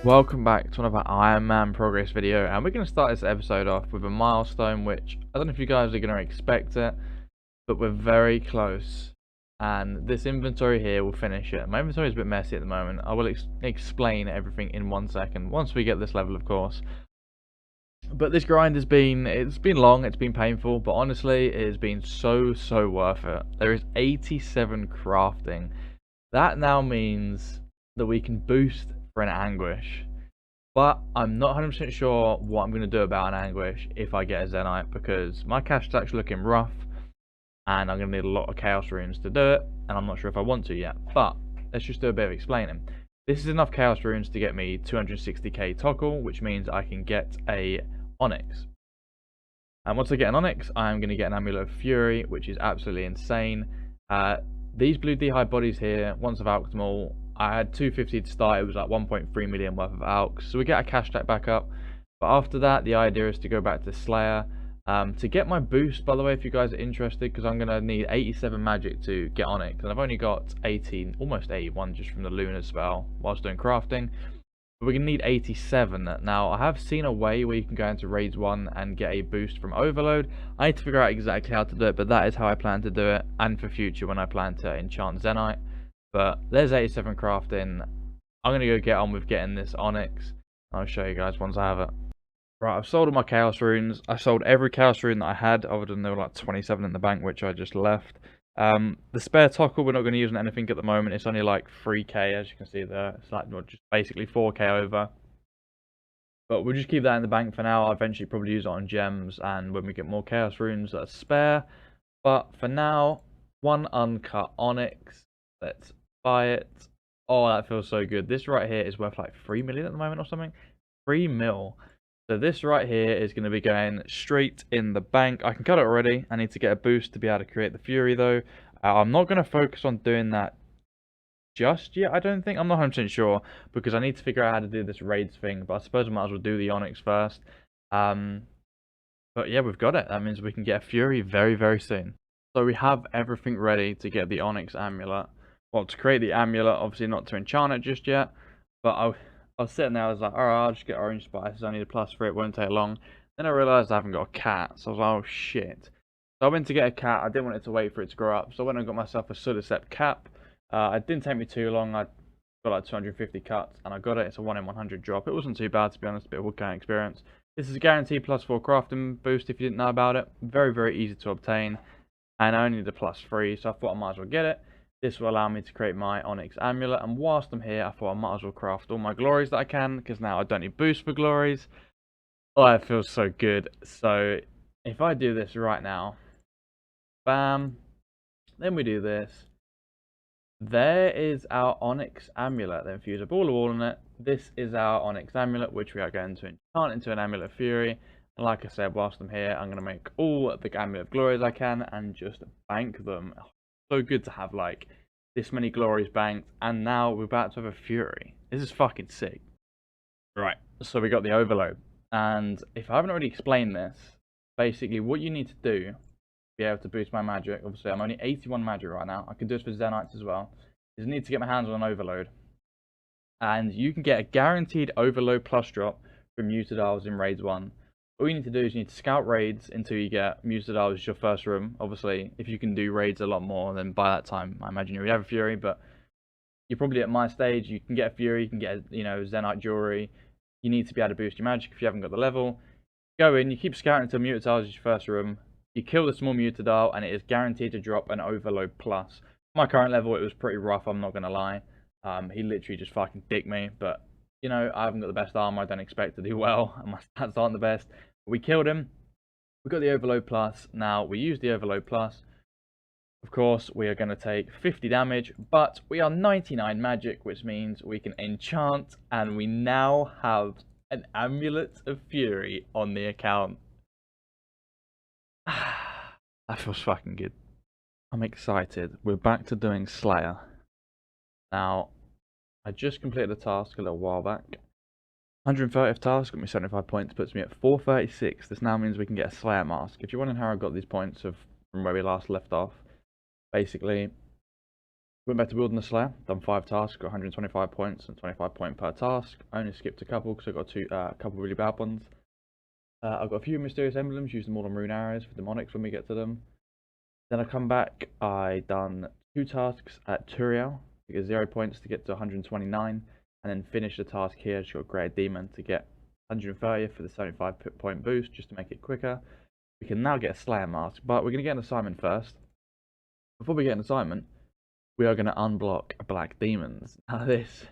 Welcome back to another Ironman progress video, and we're going to start this episode off with a milestone which I don't know if you guys are going to expect it, but we're very close, and this inventory here will finish it. My inventory is a bit messy at the moment. I will explain everything in 1 second once we get this level, of course. But this grind has been long, it's been painful, but honestly it has been so worth it. There is 87 crafting. That now means that we can boost for an anguish, but I'm not 100% sure what I'm going to do about an anguish if I get a Zenite, because my cash is actually looking rough and I'm going to need a lot of chaos runes to do it, and I'm not sure if I want to yet. But let's just do a bit of explaining. This is enough chaos runes to get me 260k toggle, which means I can get a onyx, and once I get an onyx I'm going to get an amulet of fury, which is absolutely insane. These blue d'hide bodies here, once I've alched them all, I had 250 to start. It was like 1.3 million worth of alks, so we get a cash stack back up. But after that, the idea is to go back to Slayer to get my boost, by the way, if you guys are interested, because I'm going to need 87 magic to get onyx, and I've only got 18, almost 81 just from the lunar spell whilst doing crafting. But we're going to need 87. Now, I have seen a way where you can go into raids 1 and get a boost from overload. I need to figure out exactly how to do it, but that is how I plan to do it, and for future when I plan to enchant Zenite. But there's 87 crafting. I'm going to go get on with getting this onyx. I'll show you guys once I have it. Right, I've sold all my chaos runes. I sold every chaos rune that I had, other than there were like 27 in the bank, which I just left. The spare toggle we're not going to use on anything at the moment. It's only like 3k, as you can see there. It's like just basically 4k over. But we'll just keep that in the bank for now. I'll eventually probably use it on gems, and when we get more chaos runes that are spare. But for now, one uncut onyx. Let's buy it. Oh, that feels so good. This right here is worth like 3 million at the moment or something. 3 mil. So this right here is going to be going straight in the bank. I can cut it already. I need to get a boost to be able to create the fury though. I'm not going to focus on doing that just yet, I don't think. I'm not 100% sure, because I need to figure out how to do this raids thing. But I suppose I might as well do the onyx first. But yeah, we've got it. That means we can get a fury very soon. So we have everything ready to get the onyx amulet. Well, to create the amulet, obviously not to enchant it just yet. But I was sitting there, I was like, alright, I'll just get orange spices. I need a +3, it won't take long. Then I realised I haven't got a cat, so I was like, oh shit. So I went to get a cat. I didn't want it to wait for it to grow up, so I went and got myself a Sudicep cap. It didn't take me too long. I got like 250 cuts and I got it. It's a 1 in 100 drop. It wasn't too bad, to be honest, a bit of woodcutting experience. This is a guaranteed +4 crafting boost if you didn't know about it. Very easy to obtain, and I only need a +3, so I thought I might as well get it. This will allow me to create my onyx amulet, and whilst I'm here I thought I might as well craft all my glories that I can, because now I don't need boost for glories. Oh, it feels so good. So if I do this right now, bam, then we do this, there is our onyx amulet. Then fuse a ball of wool on it. This is our onyx amulet, which we are going to enchant into an amulet of fury. And like I said, whilst I'm here, I'm going to make all the amulet of glories I can and just bank them. So good to have like this many glories banked, and now we're about to have a fury. This is fucking sick. Right, so we got the overload, and if I haven't already explained this, basically what you need to do to be able to boost my magic, obviously I'm only 81 magic right now, I can do this for Zenites as well, is I need to get my hands on an overload, and you can get a guaranteed overload plus drop from Mutadiles in raids 1. All you need to do is you need to scout raids until you get Mutadiles as your first room. Obviously, if you can do raids a lot more, then by that time, I imagine you would have a Fury. But you're probably at my stage. You can get a Fury, you can get, Zenite jewelry. You need to be able to boost your magic if you haven't got the level. Go in, you keep scouting until Mutadiles is your first room. You kill the small Mutadile, and it is guaranteed to drop an Overload plus. My current level, it was pretty rough, I'm not going to lie. He literally just fucking dicked me, but I haven't got the best armor. I don't expect to do well, and my stats aren't the best. But we killed him. We got the Overload plus. Now we use the Overload plus. Of course, we are going to take 50 damage, but we are 99 magic, which means we can enchant, and we now have an Amulet of Fury on the account. That feels fucking good. I'm excited. We're back to doing Slayer. Now, I just completed the task a little while back. 130th task, got me 75 points, puts me at 436. This now means we can get a Slayer mask. If you're wondering how I got these points from where we last left off, basically, Went back to Wilderness Slayer, done 5 tasks, got 125 points and 25 points per task. I only skipped a couple because I got a couple really bad ones. I've got a few mysterious emblems, use them all on rune arrows for demonics when we get to them. Then I come back, I done 2 tasks at Turiel to get 0 points to get to 129, and then finish the task here, just got Great Demon to get 130 for the 75 point boost, just to make it quicker. We can now get a Slayer mask, but we're going to get an assignment first. Before we get an assignment, we are going to unblock Black Demons. Now this,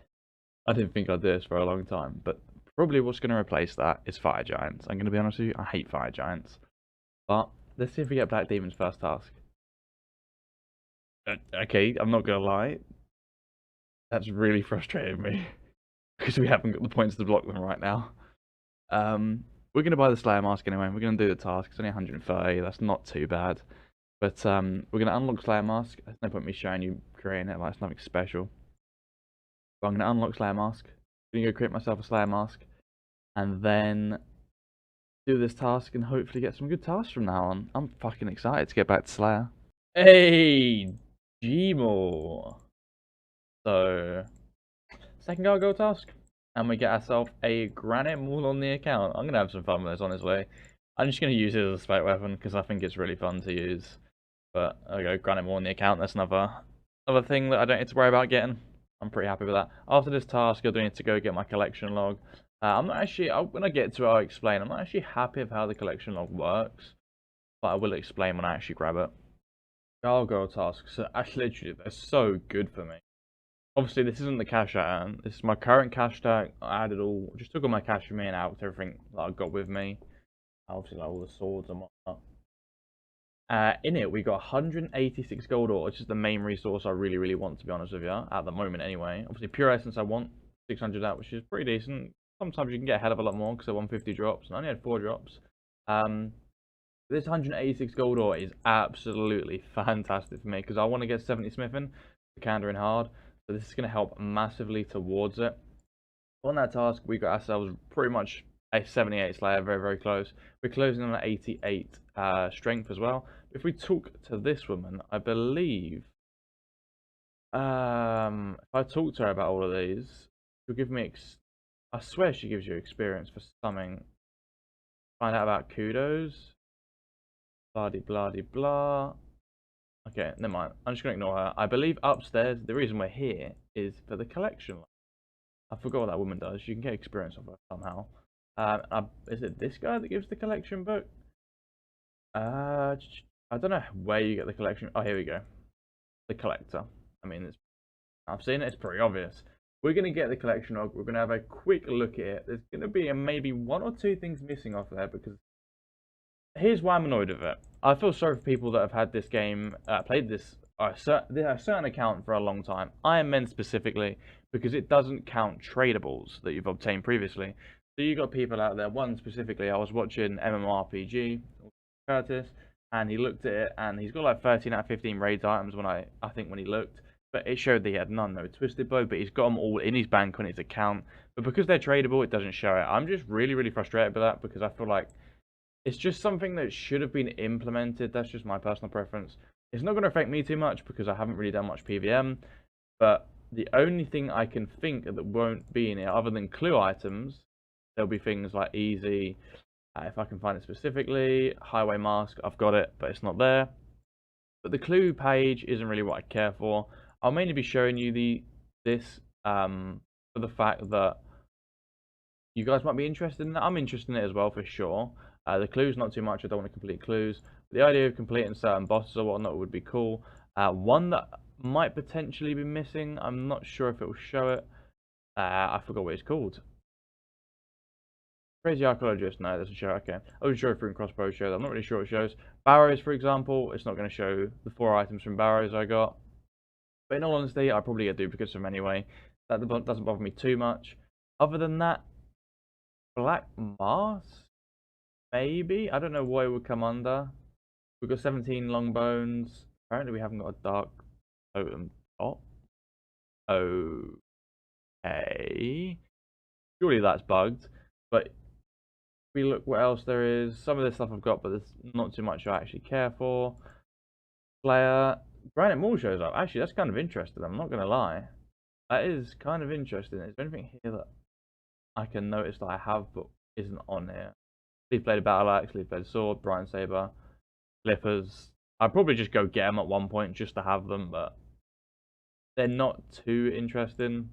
I didn't think I'd do this for a long time, but probably what's going to replace that is Fire Giants. I'm going to be honest with you, I hate Fire Giants. But let's see if we get Black Demons first task. Okay, I'm not going to lie. That's really frustrating me. Because we haven't got the points to block them right now. We're going to buy the Slayer mask anyway. We're going to do the task. It's only 130. That's not too bad. But we're going to unlock Slayer mask. There's no point me showing you creating it. Like, it's nothing special. But I'm going to unlock Slayer mask. I'm going to go create myself a Slayer mask. And then do this task and hopefully get some good tasks from now on. I'm fucking excited to get back to Slayer. Hey, Gmore. So, second gargoyle task. And we get ourselves a granite maul on the account. I'm going to have some fun with this, honestly. I'm just going to use it as a spec weapon because I think it's really fun to use. But there we go, granite maul on the account. That's another thing that I don't need to worry about getting. I'm pretty happy with that. After this task, I do need to go get my collection log. I'm not actually, when I get to it, I'll explain. I'm not actually happy with how the collection log works. But I will explain when I actually grab it. Gargoyle tasks, literally, they're so good for me. Obviously, this isn't the cash I earn. This is my current cash tag. I added all, just took all my cash from me and out everything that I got with me. Obviously, like all the swords and whatnot. In it, we got 186 gold ore, which is the main resource I really want, to be honest with you, at the moment anyway. Obviously, pure essence I want 600 out, which is pretty decent. Sometimes you can get a hell of a lot more because they're 150 drops, and I only had 4 drops. This 186 gold ore is absolutely fantastic for me because I want to get 70 smithing to counter in hard. So this is going to help massively towards it. On that task, we got ourselves pretty much a 78 Slayer, very close. We're closing on an 88 strength as well. If we talk to this woman, I believe, if I talk to her about all of these, she'll give me, I swear she gives you experience for something. Find out about kudos. Blah. Okay, never mind. I'm just going to ignore her. I believe upstairs, the reason we're here is for the collection. I forgot what that woman does. You can get experience of her somehow. Is it this guy that gives the collection book? I don't know where you get the collection. Oh, here we go. The collector. I mean, I've seen it. It's pretty obvious. We're going to get the collection log. We're going to have a quick look at it. There's going to be maybe 1 or 2 things missing off there because here's why I'm annoyed with it. I feel sorry for people that have had this game, played this a certain account for a long time. Ironman specifically, because it doesn't count tradables that you've obtained previously. So you got people out there. One specifically, I was watching MMORPG, Curtis, and he looked at it, and he's got like 13 out of 15 raids items when I think when he looked. But it showed that he had none, no twisted bow, but he's got them all in his bank on his account. But because they're tradable, it doesn't show it. I'm just really frustrated by that because I feel like it's just something that should have been implemented. That's just my personal preference. It's not going to affect me too much because I haven't really done much PVM. But the only thing I can think that won't be in it, other than clue items, there'll be things like easy. If I can find it specifically, highway mask, I've got it, but it's not there. But the clue page isn't really what I care for. I'll mainly be showing you this for the fact that you guys might be interested in it. I'm interested in it as well, for sure. The clues, not too much. I don't want to complete clues. The idea of completing certain bosses or whatnot would be cool. One that might potentially be missing. I'm not sure if it will show it. I forgot what it's called. Crazy Archaeologist. No, that's a show. Okay. I was sure Fruit and Crossbow shows. I'm not really sure what it shows. Barrows, for example, it's not going to show the 4 items from Barrows I got. But in all honesty, I probably get duplicates of them anyway. That doesn't bother me too much. Other than that, Black Mask? Maybe? I don't know what it would come under. We've got 17 long bones. Apparently we haven't got a dark totem top. Okay. Surely that's bugged. But if we look what else there is. Some of this stuff I've got, but there's not too much I actually care for. Slayer. Granite Mall shows up. Actually, that's kind of interesting. I'm not gonna lie. That is kind of interesting. Is there anything here that I can notice that I have but isn't on here? Leaf Bladed Battle Axe, Leaf Bladed Sword, Brian Saber, Flippers. I'd probably just go get them at one point just to have them, but they're not too interesting.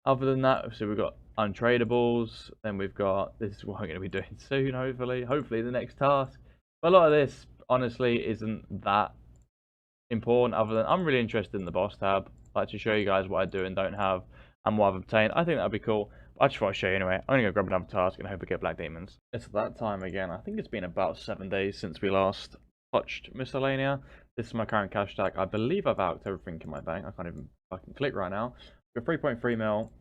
Other than that, so we've got untradables, then we've got, this is what I'm going to be doing soon, hopefully the next task. But a lot of this, honestly, isn't that important, other than I'm really interested in the boss tab. I'd like to show you guys what I do and don't have, and what I've obtained. I think that'd be cool. I just want to show you anyway. I'm going to go grab another task and hope I get Black Demons. It's that time again. I think it's been about 7 days since we last touched Miscellanea. This is my current cash stack. I believe I've out everything in my bank. I can't even fucking click right now. We've got 3.3 mil.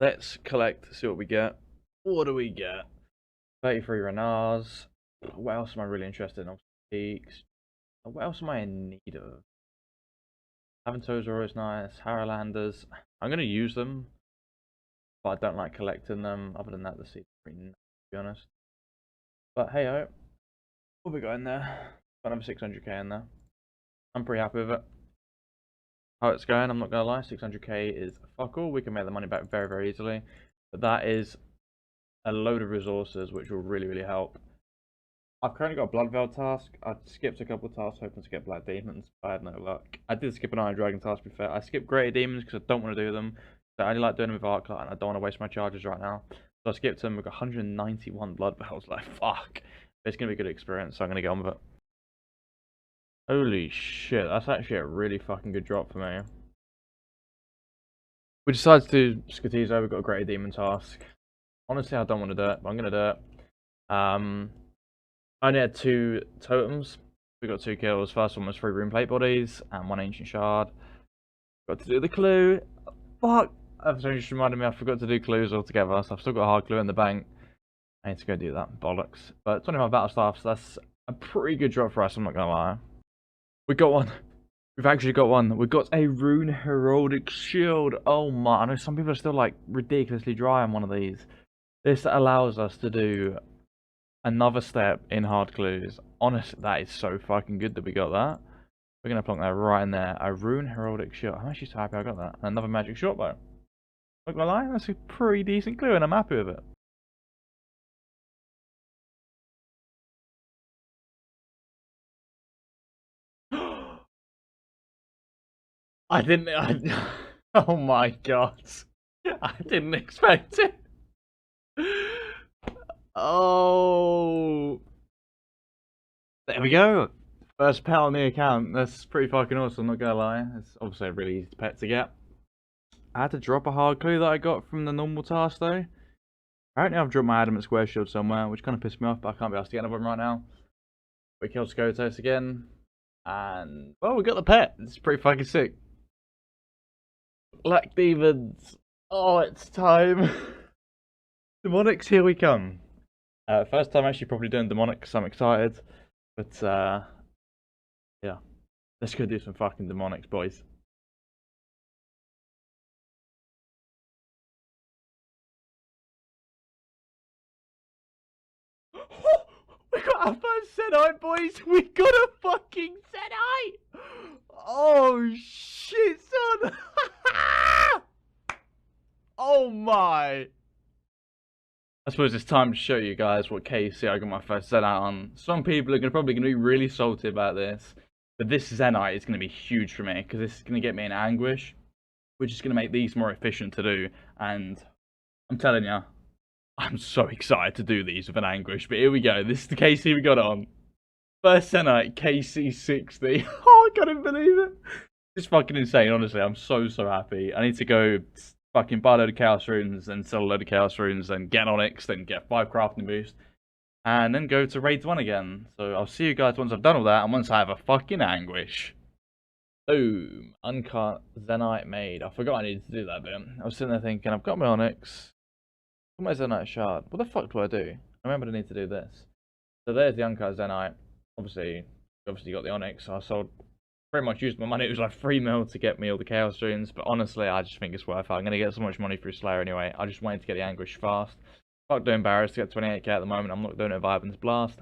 Let's collect, see what we get. What do we get? 33 Renars. What else am I really interested in? Peaks. What else am I in need of? Aventos are always nice. Harrowlanders. I'm going to use them, but I don't like collecting them. Other than that, the seeds are pretty nice, to be honest. But hey ho. What have we got in there? Got another 600k in there. I'm pretty happy with it. How it's going, I'm not gonna lie, 600k is fuck all. We can make the money back very, very easily. But that is a load of resources which will really, really help. I've currently got a Blood Veil task. I skipped a couple of tasks hoping to get Black Demons, but I had no luck. I did skip an Iron Dragon task, to be fair. I skipped Greater Demons because I don't want to do them. So I only like doing them with Arclight and I don't want to waste my charges right now. So I skipped them. We've got 191 Blood Veils. Like, fuck. But it's going to be a good experience, so I'm going to get on with it. Holy shit, that's actually a really fucking good drop for me. We decided to do Skatizo. We've got a Greater Demon task. Honestly, I don't want to do it, but I'm going to do it. I only had 2 totems. We got 2 kills. First one was 3 Rune Plate Bodies and 1 Ancient Shard. Got to do the clue. Fuck! That's just reminded me I forgot to do clues altogether, so I've still got a hard clue in the bank. I need to go do that. Bollocks. But 25 battle staff, so that's a pretty good drop for us, I'm not going to lie. We got one. We've actually got one. We've got a Rune Heraldic Shield. Oh my, I know some people are still like ridiculously dry on one of these. This allows us to do another step in hard clues. Honestly, that is so fucking good that we got that. We're going to plonk that right in there. A Rune Heraldic Shield. I'm actually so happy I got that. And another magic shortbow. Not gonna lie, that's a pretty decent clue and I'm happy with it. Oh my god. I didn't expect it. Oh. There we go. First pet on the account. That's pretty fucking awesome, not gonna lie. It's obviously a really easy pet to get. I had to drop a hard clue that I got from the normal task though. Apparently I've dropped my Adamant Square Shield somewhere, which kind of pissed me off, but I can't be asked to get another one right now. We killed Skotos again. And, well, we got the pet. It's pretty fucking sick. Black Demons. Oh, it's time. Demonics, here we come. First time actually probably doing Demonics, so I'm excited. But, yeah. Let's go do some fucking Demonics, boys. We got our first Sedite, boys! We got a fucking Sedite! Oh, shit, son! Oh my! I suppose it's time to show you guys what KC I got my first Zenite on. Some people are probably going to be really salty about this, but this Zenite is going to be huge for me because this is going to get me an Anguish, which is going to make these more efficient to do. And I'm telling you, I'm so excited to do these with an Anguish. But here we go. This is the KC we got on. First Zenite, KC60. Oh, I can't even believe it. It's fucking insane, honestly. I'm so happy. I need to go fucking buy a load of Chaos Runes, then sell a load of Chaos Runes, then get Onyx, then get 5 crafting boost, and then go to Raids 1 again. So I'll see you guys once I've done all that, and once I have a fucking Anguish. Boom. Uncut Zenite made. I forgot I needed to do that bit. I was sitting there thinking, I've got my Onyx. Got my Zenite Shard. What the fuck do I do? I remember I need to do this. So there's the Uncut Zenite. Obviously got the Onyx, so I sold... pretty much used my money. It was like 3 mil to get me all the Chaos Runes, but honestly, I just think it's worth it. I'm going to get so much money through Slayer anyway. I just wanted to get the Anguish fast. Fuck doing Barrows to get 28k at the moment. I'm not doing it with Ivan's Blast.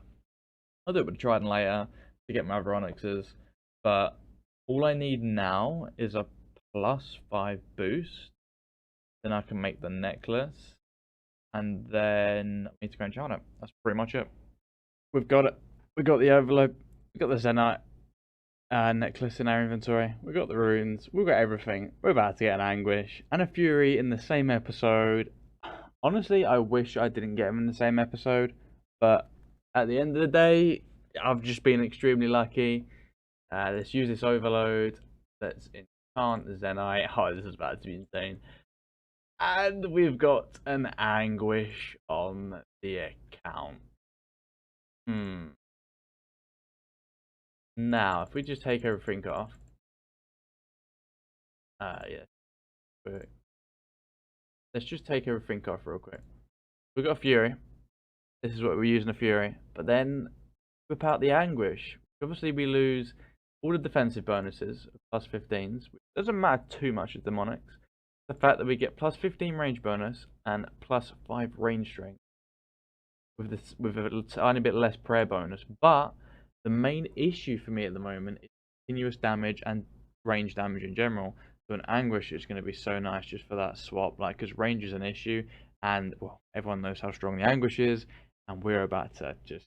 I'll do it with Trident later to get my other Onyxes. But all I need now is a +5 boost. Then I can make the necklace. And then I need to go and chant it. That's pretty much it. We've got it. We've got the envelope. We've got the Zenite necklace in our inventory. We've got the runes. We've got everything. We're about to get an anguish and a fury in the same episode. Honestly, I wish I didn't get them in the same episode. But at the end of the day, I've just been extremely lucky. Let's use this overload. Let's enchant the Zenite. Oh, this is about to be insane. And we've got an anguish on the account. Now, if we just take everything off. Yeah. Let's just take everything off real quick. We've got a fury. This is what we're using a fury. But then, whip out the anguish. Obviously, we lose all the defensive bonuses, +15s, which doesn't matter too much with demonics. The fact that we get +15 range bonus and +5 range strength with a tiny bit less prayer bonus. But the main issue for me at the moment is continuous damage and range damage in general. So an anguish is going to be so nice just for that swap, like, because range is an issue, and well, everyone knows how strong the anguish is, and we're about to just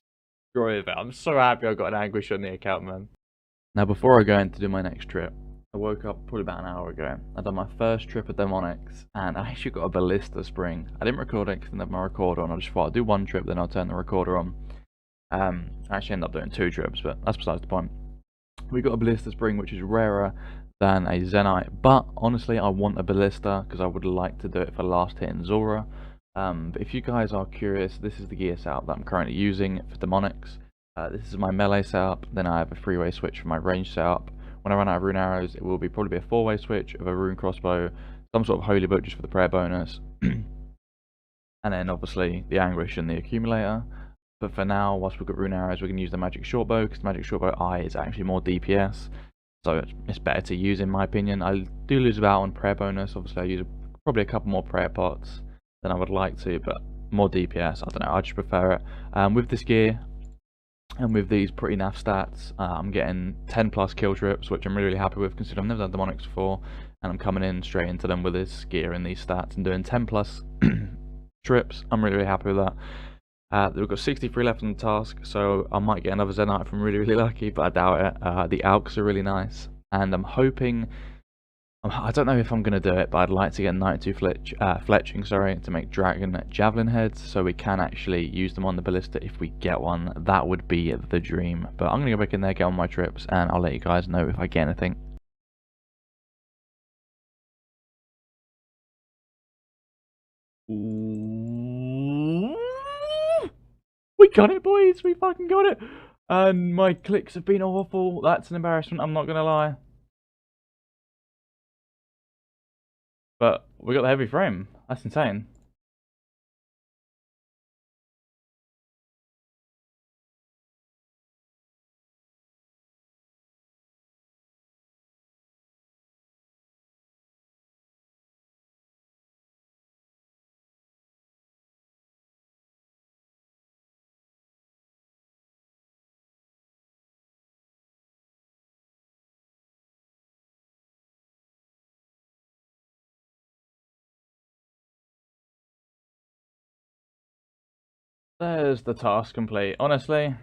destroy it. I'm so happy I got an anguish on the account, man. Now, before I go in to do my next trip, I woke up probably about an hour ago. I done my first trip of demonics, and I actually got a ballista spring. I didn't record it because I didn't have my recorder on. I just thought I'd do one trip, then I'll turn the recorder on. I actually ended up doing 2 trips, but that's besides the point. We got a ballista spring, which is rarer than a Zenite, but honestly, I want a ballista because I would like to do it for last hit in Zora. But if you guys are curious, this is the gear setup that I'm currently using for demonics. This is my melee setup. Then I have a 3-way switch for my range setup. When I run out of rune arrows, it will probably be a 4-way switch of a rune crossbow, some sort of holy book just for the prayer bonus, and then obviously the anguish and the accumulator. But for now, whilst we've got rune arrows, we can use the magic shortbow, because the magic shortbow eye is actually more DPS, so it's better to use in my opinion. I do lose about on prayer bonus. Obviously I use probably a couple more prayer pots than I would like to, but more DPS, I don't know, I just prefer it. With this gear and with these pretty naff stats, I'm getting 10+ kill trips, which I'm really happy with considering I've never done demonics before, and I'm coming in straight into them with this gear and these stats and doing 10+ trips. I'm really happy with that. We've got 63 left on the task, so I might get another Zenite if I'm really lucky, but I doubt it. The alks are really nice, and I'm hoping, I don't know if I'm going to do it, but I'd like to get 92 fletching, to make dragon javelin heads, so we can actually use them on the ballista if we get one. That would be the dream. But I'm going to go back in there, get on my trips, and I'll let you guys know if I get anything. We got it, boys! We fucking got it! And my clicks have been awful. That's an embarrassment, I'm not going to lie. But we got the heavy frame. That's insane. There's the task complete. Honestly, I'm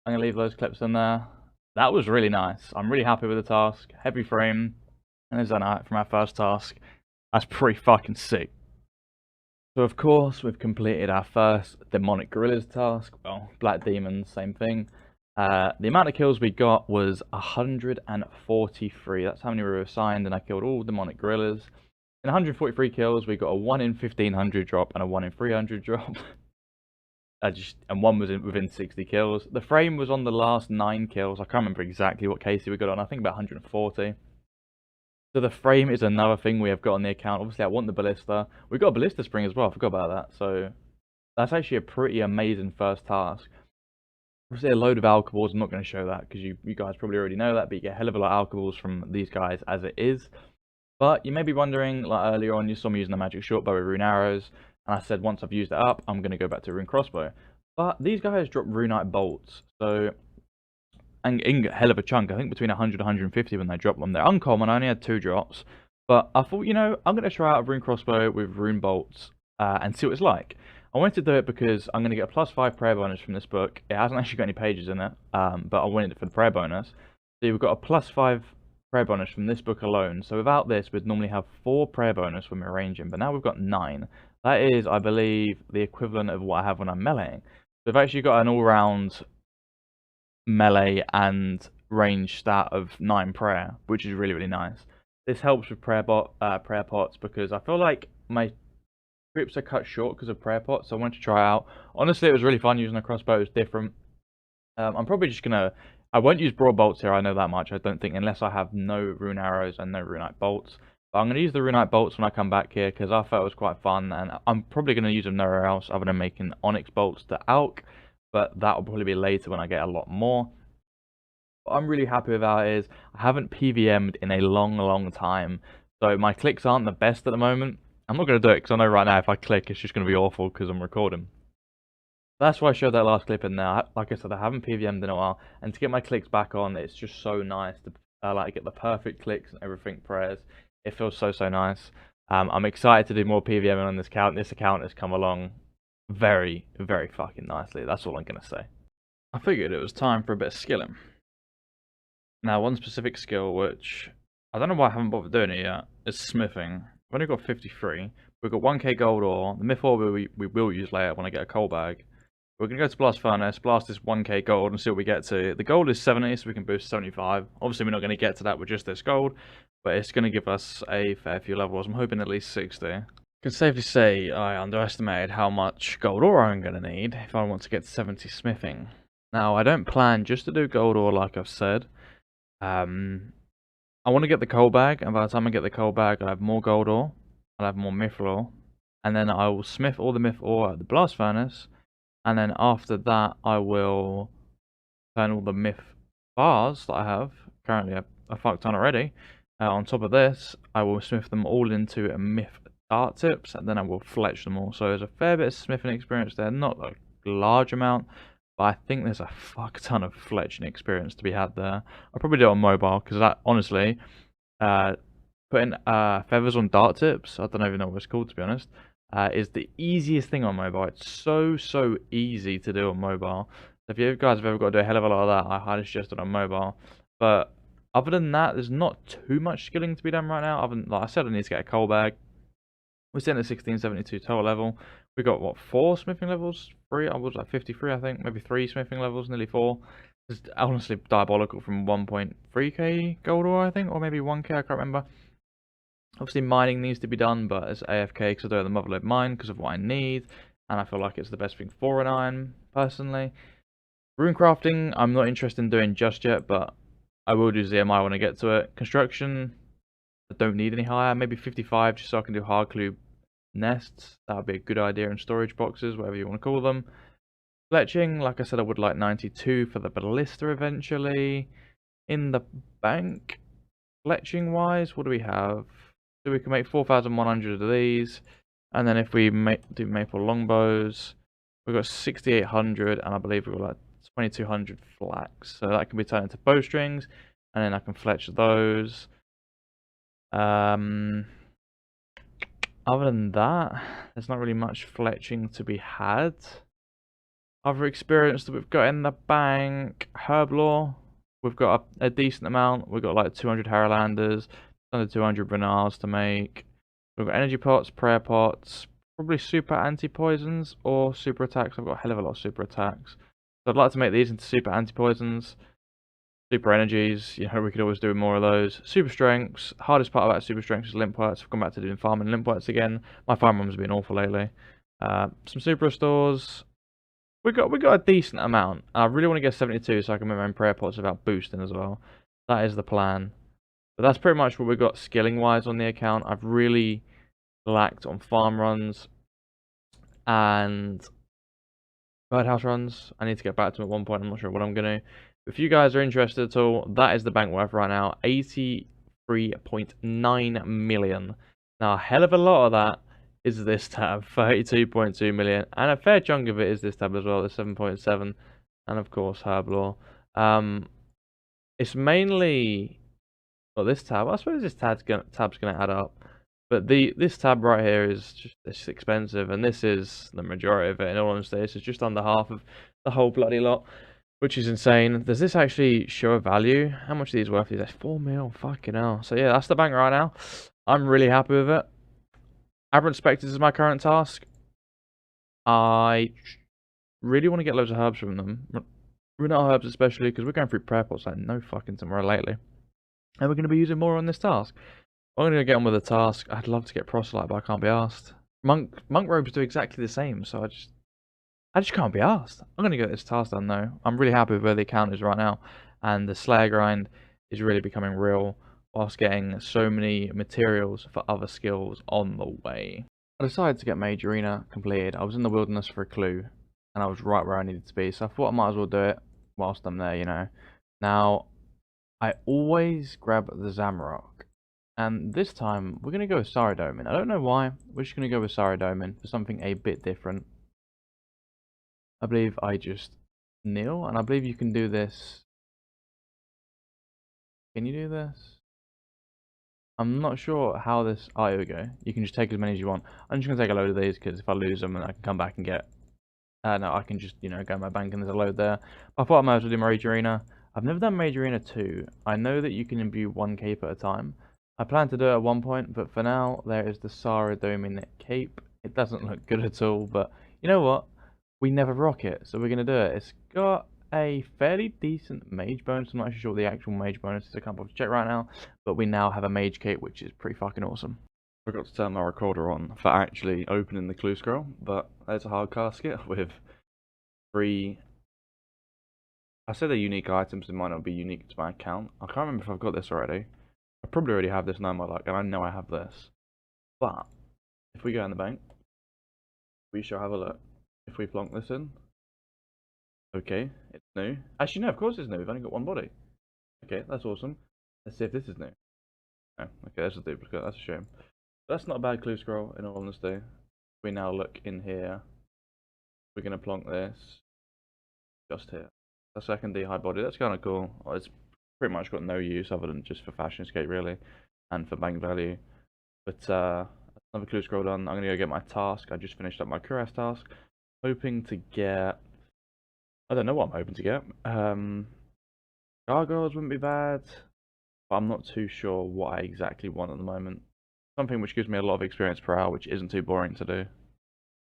going to leave those clips in there. That was really nice. I'm really happy with the task. Heavy frame. And there's that from our first task. That's pretty fucking sick. So of course, we've completed our first demonic gorillas task. Well, black demons, same thing. The amount of kills we got was 143. That's how many we were assigned, and I killed all demonic gorillas. In 143 kills, we got a 1 in 1500 drop and a 1 in 300 drop. And one was within 60 kills. The frame was on the last 9 kills. I can't remember exactly what KC we got on. I think about 140. So the frame is another thing we have got on the account. Obviously, I want the ballista. We got a ballista spring as well. I forgot about that. So that's actually a pretty amazing first task. Obviously, a load of alcohols. I'm not going to show that because you guys probably already know that. But you get a hell of a lot of alcohols from these guys as it is. But you may be wondering, like earlier on, you saw me using the magic shortbow with rune arrows. And I said once I've used it up, I'm going to go back to rune crossbow. But these guys drop runite bolts. So hell of a chunk. I think between 100 and 150 when they drop them. They're uncommon. I only had 2 drops. But I thought, you know, I'm going to try out a rune crossbow with rune bolts and see what it's like. I wanted to do it because I'm going to get a +5 prayer bonus from this book. It hasn't actually got any pages in it, but I wanted it for the prayer bonus. So we've got a +5 prayer bonus from this book alone. So without this, we'd normally have 4 prayer bonus when we're ranging, but now we've got 9. That is, I believe, the equivalent of what I have when I'm meleeing. So we've actually got an all-round melee and range stat of 9 prayer, which is really, really nice. This helps with prayer pots because I feel like my grips are cut short because of prayer pots, so I wanted to try out. Honestly, it was really fun using a crossbow. It was different. I'm probably just gonna. I won't use broad bolts here. I know that much. I don't think, unless I have no rune arrows and no runite bolts. But I'm gonna use the runite bolts when I come back here because I felt it was quite fun, and I'm probably gonna use them nowhere else other than making onyx bolts to alch. But that will probably be later when I get a lot more. What I'm really happy about is I haven't PVM'd in a long time, so my clicks aren't the best at the moment. I'm not going to do it because I know right now if I click it's just going to be awful because I'm recording. That's why I showed that last clip in there. Like I said, I haven't PVM'd in a while, and to get my clicks back on, it's just so nice to like get the perfect clicks and everything prayers. It feels so nice. I'm excited to do more PVMing on this account. This account has come along very fucking nicely. That's all I'm going to say. I figured it was time for a bit of skilling. Now, one specific skill, which I don't know why I haven't bothered doing it yet, is smithing. I've only got 53. We've got 1k gold ore. The myth ore we will use later when I get a coal bag. We're going to go to Blast Furnace, blast this 1k gold and see what we get to. The gold is 70, so we can boost 75. Obviously, we're not going to get to that with just this gold, but it's going to give us a fair few levels. I'm hoping at least 60. I can safely say I underestimated how much gold ore I'm going to need if I want to get to 70 smithing. Now, I don't plan just to do gold ore like I've said. I want to get the coal bag, and by the time I get the coal bag, I have more gold ore, I'll have more myth ore, and then I will smith all the myth ore at the blast furnace, and then after that, I will turn all the myth bars that I have, currently a fuck ton already, on top of this, I will smith them all into a myth dart tips, and then I will fletch them all. So there's a fair bit of smithing experience there, not a large amount, but I think there's a fuck ton of fletching experience to be had there. I'll probably do it on mobile, because that, honestly, putting feathers on dart tips, I don't even know what it's called to be honest, is the easiest thing on mobile. It's so easy to do on mobile. So if you guys have ever got to do a hell of a lot of that, I highly suggest it on mobile. But other than that, there's not too much skilling to be done right now. Other than, like I said, I need to get a coal bag. We're sitting at 1672 total level. We got what, 4 smithing levels? 3? I was like 53, I think. Maybe 3 smithing levels, nearly 4. It's honestly diabolical from 1.3k gold ore, I think, or maybe 1k, I can't remember. Obviously, mining needs to be done, but it's AFK because I do the motherload mine because of what I need, and I feel like it's the best thing for an iron, personally. Rune crafting, I'm not interested in doing just yet, but I will do ZMI when I get to it. Construction, I don't need any higher, maybe 55 just so I can do hard clue nests. That would be a good idea, in storage boxes, whatever you want to call them. Fletching, like I said, I would like 92 for the ballista eventually. In the bank, fletching wise, what do we have? So we can make 4,100 of these, and then if we do maple longbows, we've got 6,800, and I believe we've got like 2,200 flax. So that can be turned into bowstrings, and then I can fletch those. Other than that, there's not really much fletching to be had. Other experience that we've got in the bank, herb lore, we've got a decent amount. We've got like 200 Harrowlanders, under 200 Bernards to make. We've got energy pots, prayer pots, probably super anti-poisons or super attacks. I've got a hell of a lot of super attacks. So I'd like to make these into super anti-poisons. Super energies, you know, we could always do more of those. Super strengths, hardest part about super strengths is limp works. I've gone back to doing farming limp works again. My farm room's been awful lately. Some super restores. We got a decent amount. I really want to get 72 so I can make my own prayer pots without boosting as well. That is the plan. But that's pretty much what we got skilling wise on the account. I've really lacked on farm runs and birdhouse runs. I need to get back to them at one point. I'm not sure what I'm going to. If you guys are interested at all, that is the bank worth right now, 83.9 million. Now, a hell of a lot of that is this tab, 32.2 million, and a fair chunk of it is this tab as well, the 7.7, and of course herb lore. It's mainly, well, this tab. I suppose this tab's gonna add up, but this tab right here is just it's expensive, and this is the majority of it. In all honesty, this is just under half of the whole bloody lot, which is insane. Does this actually show a value? How much are these worth? That's 4 mil. Fucking hell. So yeah, that's the bank right now. I'm really happy with it. Aberrant Spectres is my current task. I really want to get loads of herbs from them. Run out herbs especially because we're going through prayer pots like no fucking tomorrow lately. And we're going to be using more on this task. I'm going to get on with the task. I'd love to get proselyte, but I can't be asked. Monk robes do exactly the same, so I just can't be asked. I'm going to get this task done though. I'm really happy with where the account is right now, and the Slayer grind is really becoming real whilst getting so many materials for other skills on the way. I decided to get Mage Arena completed. I was in the wilderness for a clue, and I was right where I needed to be, so I thought I might as well do it whilst I'm there, you know. Now, I always grab the Zamarok, and this time we're going to go with Saradomin. I don't know why, we're just going to go with Saradomin for something a bit different. I believe I just kneel, and I believe you can do this. Can you do this? I'm not sure how this. Oh, here we go. You can just take as many as you want. I'm just going to take a load of these because if I lose them, then I can come back and get. No, I can just, you know, go in my bank and there's a load there. I thought I might as well do Mage Arena. I've never done Mage Arena 2. I know that you can imbue 1 cape at a time. I plan to do it at one point, but for now, there is the Saradomin cape. It doesn't look good at all, but you know what? We never rock it, so we're going to do it. It's got a fairly decent mage bonus. I'm not actually sure what the actual mage bonus is. I can't bother to check right now, but we now have a mage cape, which is pretty fucking awesome. I forgot to turn my recorder on for actually opening the clue scroll, but there's a hard casket with 3. I said they're unique items, it might not be unique to my account. I can't remember if I've got this already. I probably already have this now in my luck, and I know I have this. But if we go in the bank, we shall have a look. If we plonk this in, okay, it's new. Actually, no, of course it's new. We've only got 1 body. Okay, that's awesome. Let's see if this is new. Oh, okay, that's a duplicate. That's a shame. That's not a bad clue scroll, in all honesty. We now look in here. We're gonna plonk this just here. A second D high body. That's kind of cool. It's pretty much got no use other than just for fashion escape, really, and for bank value. But another clue scroll done. I'm gonna go get my task. I just finished up my Cuirass task, hoping to get. I don't know what I'm hoping to get. Gargoyles wouldn't be bad, but I'm not too sure what I exactly want at the moment. Something which gives me a lot of experience per hour, which isn't too boring to do.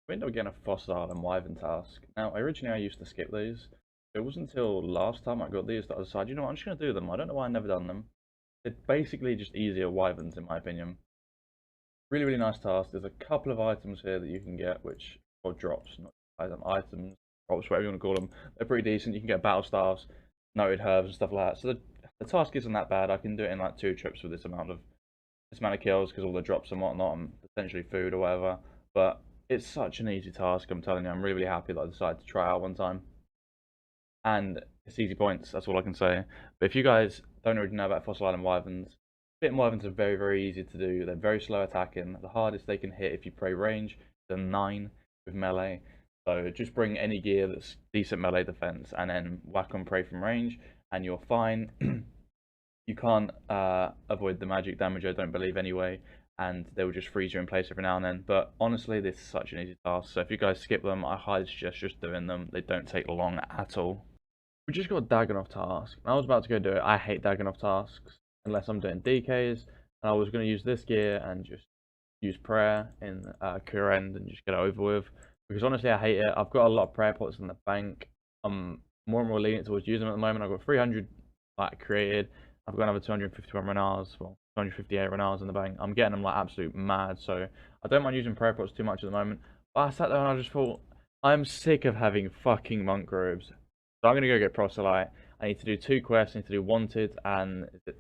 We ended up getting a Fossil and Wyvern task. Now, originally I used to skip these. It wasn't until last time I got these that I decided, you know what, I'm just going to do them. I don't know why I've never done them. It's basically just easier Wyverns, in my opinion. Really, really nice task. There's a couple of items here that you can get, which, or drops, not items, drops, whatever you want to call them. They're pretty decent. You can get battle staffs, noted herbs, and stuff like that. So the task isn't that bad. I can do it in like 2 trips with this amount of kills because all the drops and whatnot, and potentially food or whatever. But it's such an easy task. I'm telling you, I'm really, really happy that I decided to try out one time. And it's easy points, that's all I can say. But if you guys don't already know about Fossil Island Wyverns, Bitten Wyverns are very, very easy to do. They're very slow attacking. The hardest they can hit if you pray range is a 9 with melee. So just bring any gear that's decent melee defense and then whack on prey from range and you're fine. You can't avoid the magic damage, I don't believe anyway, and they will just freeze you in place every now and then. But honestly, this is such an easy task. So if you guys skip them, I highly suggest just doing them. They don't take long at all. We just got a Dagonov task. I was about to go do it. I hate Dagonov tasks unless I'm doing DKs. And I was going to use this gear and just use prayer in Cure End and just get it over with. Because honestly, I hate it. I've got a lot of prayer pots in the bank. I'm more and more lenient towards using them at the moment. I've got 300 like created. I've got another 251 Renars, well, 258 Renars in the bank. I'm getting them like absolute mad. So I don't mind using prayer pots too much at the moment. But I sat there and I just thought, I'm sick of having fucking monk robes. So I'm going to go get proselyte. I need to do 2 quests. I need to do wanted and is it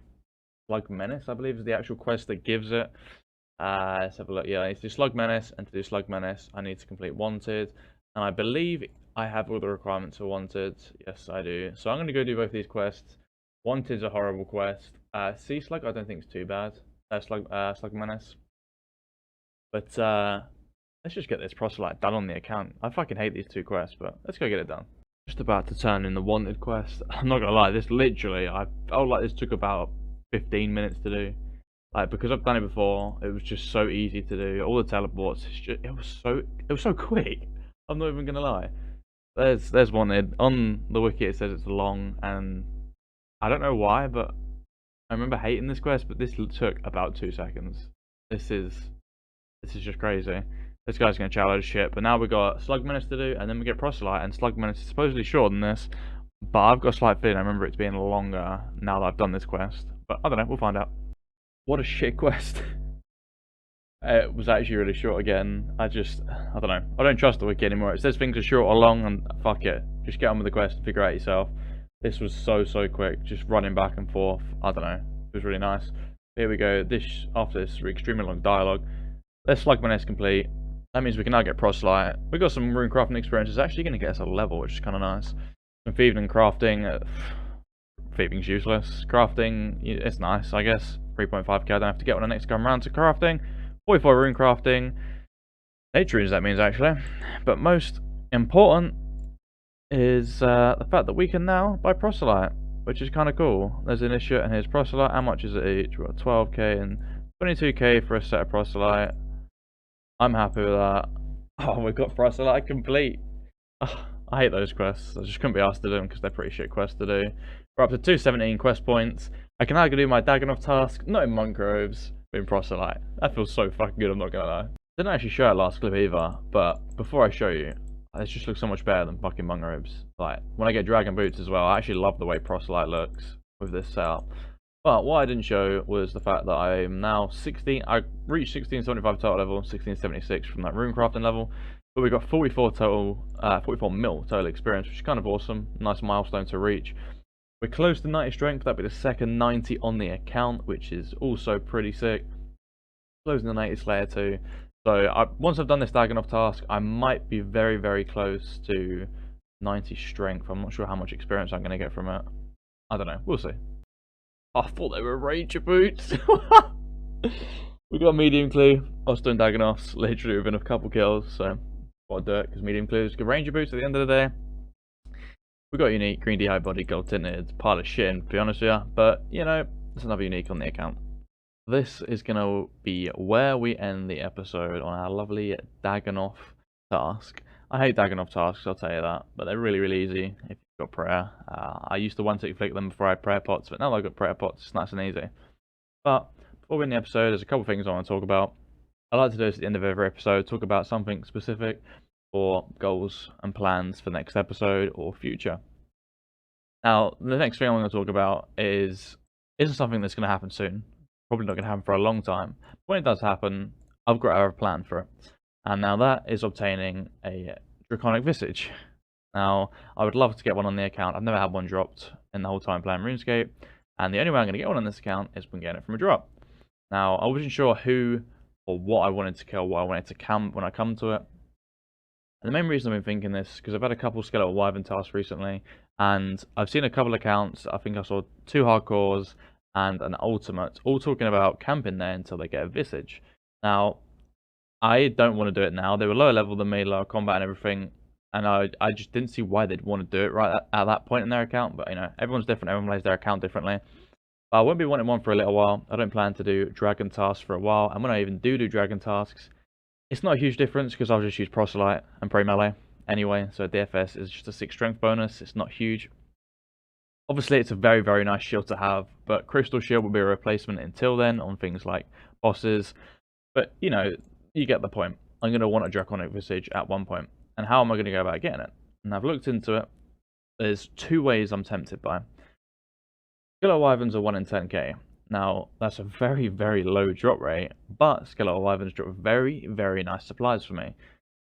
slug menace, I believe is the actual quest that gives it. Let's have a look. Yeah, I need to do slug menace, and to do slug menace I need to complete wanted, and I believe I have all the requirements for wanted. Yes, I do. So I'm going to go do both these quests. Wanted's a horrible quest. Sea slug I don't think is too bad. Slug menace. But let's just get this proselyte done on the account. I fucking hate these 2 quests, but let's go get it done. Just about to turn in the wanted quest. I'm not gonna lie, this literally, I felt like this took about 15 minutes to do. Like, because I've done it before, it was just so easy to do. All the teleports, it was so quick. I'm not even gonna lie. There's wanted. On the wiki it says it's long, and I don't know why, but I remember hating this quest, but this took about 2 seconds. This is just crazy. This guy's gonna challenge shit, but now we've got Slug Menace to do, and then we get Proselyte, and Slug Menace is supposedly shorter than this, but I've got a slight feeling I remember it's being longer now that I've done this quest. But I don't know, we'll find out. What a shit quest. It was actually really short again. I don't know. I don't trust the wiki anymore. It says things are short or long, and fuck it. Just get on with the quest and figure it out yourself. This was so quick, just running back and forth. I don't know. It was really nice. Here we go. After this extremely long dialogue, let's Slug Menace complete. That means we can now get Proselyte. We got some rune crafting experience. It's actually going to get us a level, which is kind of nice. Some thieving and crafting. Thieving's useless. Crafting, it's nice, I guess. 3.5k. I don't have to get one the next time round to crafting. 44 rune crafting. 8 runes, that means, actually. But most important is the fact that we can now buy Proselyte, which is kind of cool. There's Initiate and here's Proselyte. How much is it each? We've got 12k and 22k for a set of Proselyte. I'm happy with that. Oh, we've got Proselyte complete. Oh, I hate those quests. I just couldn't be asked to do them because they're pretty shit quests to do. We're up to 217 quest points. I can now go do my Daganov task, not in Monk Groves, but in Proselyte. That feels so fucking good, I'm not gonna lie. Didn't actually show it last clip either, but before I show you, this just looks so much better than fucking Monk Groves. Like, when I get Dragon Boots as well, I actually love the way Proselyte looks with this setup. But what I didn't show was the fact that I'm now 16. I reached 1675 total level, 1676 from that rune crafting level. But we got 44 mil total experience, which is kind of awesome. Nice milestone to reach. We're close to 90 strength. That'd be the second 90 on the account, which is also pretty sick. Closing the 90 Slayer too. So once I've done this Daganov task, I might be very close to 90 strength. I'm not sure how much experience I'm going to get from it. I don't know. We'll see. I thought they were Ranger Boots. We got medium clue. I was doing Daganovs literally within a couple kills, so got to do it because medium clues. Good Ranger Boots at the end of the day. We got unique green DI body, gold tinted, pile of shit, to be honest with you. But you know, there's another unique on the account. This is gonna be where we end the episode on our lovely Daganov task. I hate Daganov tasks, I'll tell you that, but they're really easy if you've got prayer. I used to one-tick flick them before I had prayer pots, but now that I've got prayer pots, it's nice and easy. But before we end the episode, there's a couple of things I want to talk about. I like to do this at the end of every episode, talk about something specific or goals and plans for next episode or future. Now, the next thing I'm going to talk about isn't something that's going to happen soon. Probably not going to happen for a long time. When it does happen, I've got to have a plan for it. And now that is obtaining a Draconic Visage. Now, I would love to get one on the account. I've never had one dropped in the whole time playing RuneScape. And the only way I'm going to get one on this account is when getting it from a drop. Now, I wasn't sure who or what I wanted to kill, what I wanted to camp when I come to it. And the main reason I've been thinking this, because I've had a couple Skeletal Wyvern tasks recently, and I've seen a couple accounts. I think I saw 2 hardcores and an ultimate, all talking about camping there until they get a Visage. Now, I don't want to do it now. They were lower level than me, lower combat and everything, and I just didn't see why they'd want to do it right at that point in their account. But you know, everyone's different. Everyone plays their account differently. But I won't be wanting one for a little while. I don't plan to do dragon tasks for a while, and when I even do dragon tasks, it's not a huge difference because I'll just use Proselyte and pray melee anyway. So DFS is just a 6 strength bonus. It's not huge. Obviously, it's a very nice shield to have, but Crystal Shield will be a replacement until then on things like bosses. But you know, you get the point. I'm going to want a Draconic Visage at one point. And how am I going to go about getting it? And I've looked into it. There's 2 ways I'm tempted by. Skeletal Wyverns are 1 in 10k. Now, that's a very low drop rate, but Skeletal Wyverns drop very nice supplies for me.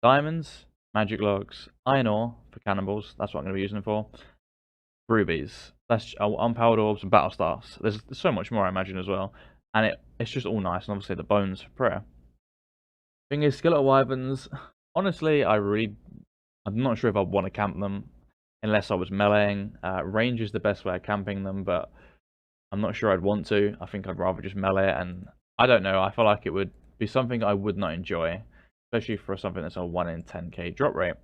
Diamonds, magic logs, iron ore for cannonballs, that's what I'm going to be using it for. Rubies, that's unpowered orbs and battle stars. There's so much more I imagine as well. And it's just all nice, and obviously the bones for prayer. Thing is, Skeletal Wyverns, honestly, I'm not sure if I'd want to camp them unless I was meleeing. Range is the best way of camping them, but I'm not sure I'd want to. I think I'd rather just melee it, and I don't know. I feel like it would be something I would not enjoy, especially for something that's a 1 in 10k drop rate.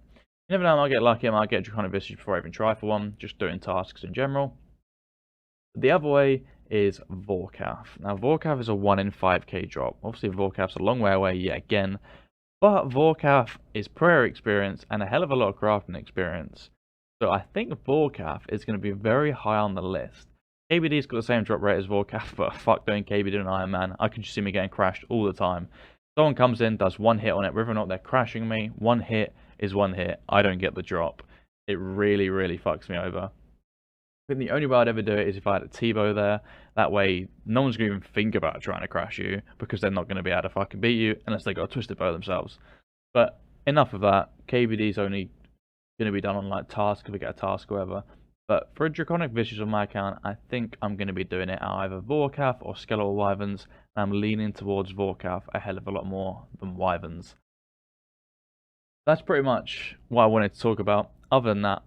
You never know, I might get lucky, I might get Draconic Visage before I even try for one, just doing tasks in general. The other way is Vorkath. Now, Vorkath is a 1 in 5k drop. Obviously, Vorkath's a long way away yet again, but Vorkath is prayer experience and a hell of a lot of crafting experience. So I think Vorkath is going to be very high on the list. KBD's got the same drop rate as Vorkath, but fuck doing KBD and Ironman. I can just see me getting crashed all the time. Someone comes in, does one hit on it, whether or not they're crashing me, one hit is one hit. I don't get the drop. It really, really fucks me over. I think the only way I'd ever do it is if I had a T-bow there. That way, no one's going to even think about trying to crash you, because they're not going to be able to fucking beat you unless they got a twisted bow themselves. But enough of that. KBD's only going to be done on like task if we get a task or whatever. But for a Draconic Visage on my account, I think I'm going to be doing it out either Vorkath or Skeletal Wyverns, and I'm leaning towards Vorkath a hell of a lot more than Wyverns. That's pretty much what I wanted to talk about. Other than that,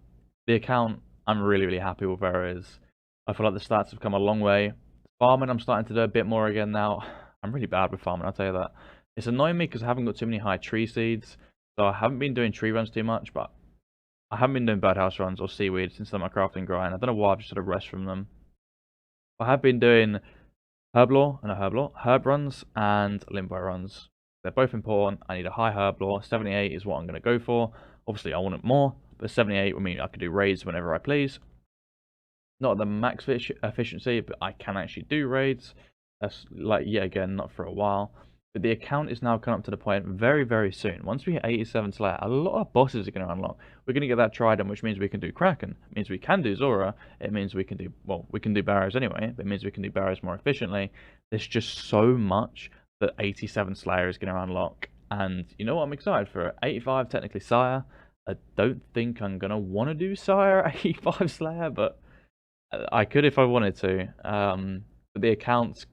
the account, I'm really, really happy with where it is. I feel like the stats have come a long way. Farming, I'm starting to do a bit more again now. I'm really bad with farming, I'll tell you that. It's annoying me because I haven't got too many high tree seeds, so I haven't been doing tree runs too much, but I haven't been doing birdhouse runs or seaweed since I'm my crafting grind. I don't know why, I've just had a rest from them. I have been doing herb runs and limbo runs. They're both important. I need a high herb lore. 78 is what I'm going to go for. Obviously, I want it more, but 78 would mean I could do raids whenever I please. Not at the max efficiency, but I can actually do raids. That's like, yet again, not for a while. But the account is now coming up to the point very, very soon. Once we hit 87 Slayer, a lot of bosses are going to unlock. We're going to get that Trident, which means we can do Kraken. It means we can do Zora. It means we can do, well, we can do Barrows anyway. But it means we can do Barrows more efficiently. There's just so much that 87 Slayer is going to unlock. And you know what I'm excited for? 85 technically Sire. I don't think I'm going to want to do Sire at 85 Slayer, but I could if I wanted to. But the account's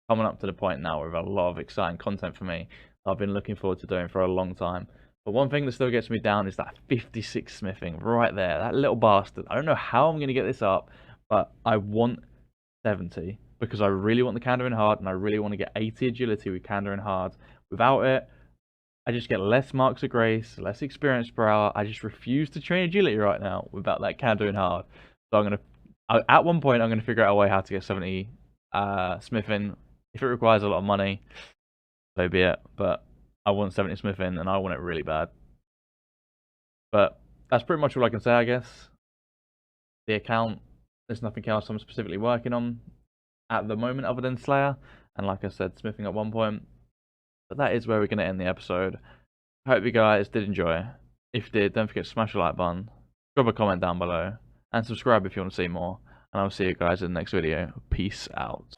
coming up to the point now with a lot of exciting content for me I've been looking forward to doing for a long time. But one thing that still gets me down is that 56 smithing right there. That little bastard. I don't know how I'm going to get this up, but I want 70 because I really want the Candor in hard, and I really want to get 80 agility with Candor in hard. Without it, I just get less marks of grace, less experience per hour. I just refuse to train agility right now without that Candor in hard. So at one point, I'm going to figure out a way how to get 70 smithing. If it requires a lot of money, so be it. But I want 70 smithing, and I want it really bad. But that's pretty much all I can say, I guess. The account, there's nothing else I'm specifically working on at the moment other than Slayer. And like I said, smithing at one point. But that is where we're going to end the episode. I hope you guys did enjoy. If you did, don't forget to smash the like button, drop a comment down below, and subscribe if you want to see more. And I'll see you guys in the next video. Peace out.